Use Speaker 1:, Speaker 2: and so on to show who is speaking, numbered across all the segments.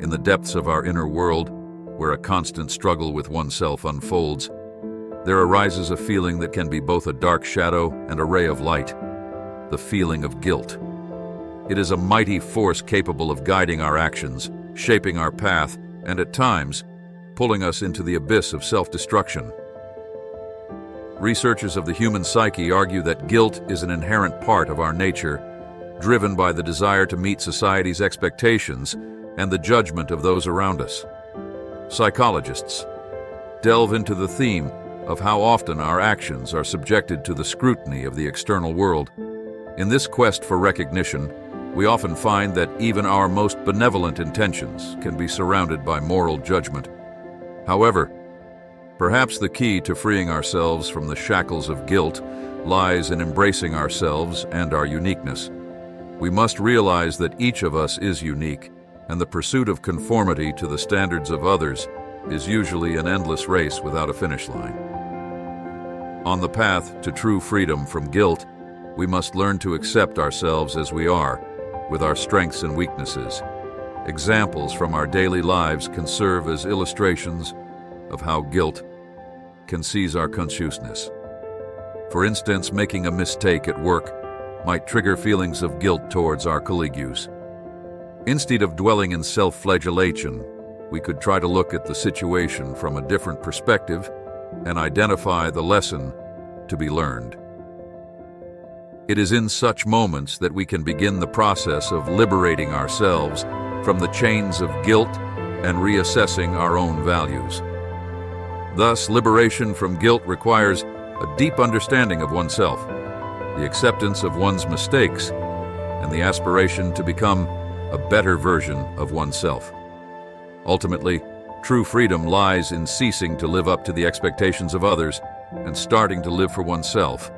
Speaker 1: In the depths of our inner world, where a constant struggle with oneself unfolds, there arises a feeling that can be both a dark shadow and a ray of light, the feeling of guilt. It is a mighty force capable of guiding our actions, shaping our path, and at times, pulling us into the abyss of self-destruction. Researchers of the human psyche argue that guilt is an inherent part of our nature, driven by the desire to meet society's expectations and the judgment of those around us. Psychologists delve into the theme of how often our actions are subjected to the scrutiny of the external world. In this quest for recognition, we often find that even our most benevolent intentions can be surrounded by moral judgment. However, perhaps the key to freeing ourselves from the shackles of guilt lies in embracing ourselves and our uniqueness. We must realize that each of us is unique, and the pursuit of conformity to the standards of others is usually an endless race without a finish line. On the path to true freedom from guilt, we must learn to accept ourselves as we are, with our strengths and weaknesses. Examples from our daily lives can serve as illustrations of how guilt can seize our consciousness. For instance, making a mistake at work might trigger feelings of guilt towards our colleagues. Instead of dwelling in self-flagellation, we could try to look at the situation from a different perspective and identify the lesson to be learned. It is in such moments that we can begin the process of liberating ourselves from the chains of guilt and reassessing our own values. Thus, liberation from guilt requires a deep understanding of oneself, the acceptance of one's mistakes, and the aspiration to become a better version of oneself. Ultimately, true freedom lies in ceasing to live up to the expectations of others and starting to live for oneself,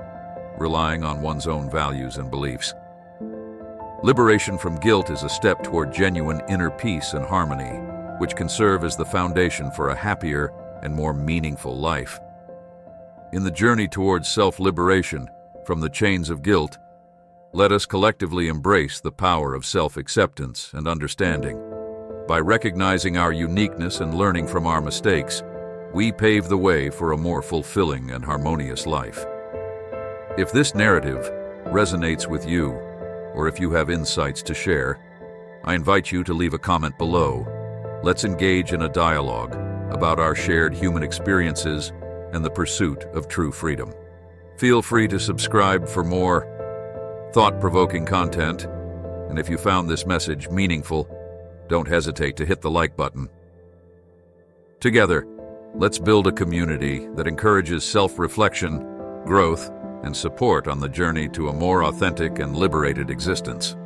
Speaker 1: relying on one's own values and beliefs. Liberation from guilt is a step toward genuine inner peace and harmony, which can serve as the foundation for a happier and more meaningful life. In the journey towards self-liberation from the chains of guilt, let us collectively embrace the power of self-acceptance and understanding. By recognizing our uniqueness and learning from our mistakes, we pave the way for a more fulfilling and harmonious life. If this narrative resonates with you, or if you have insights to share, I invite you to leave a comment below. Let's engage in a dialogue about our shared human experiences and the pursuit of true freedom. Feel free to subscribe for more thought-provoking content, and if you found this message meaningful, don't hesitate to hit the like button. Together, let's build a community that encourages self-reflection, growth, and support on the journey to a more authentic and liberated existence.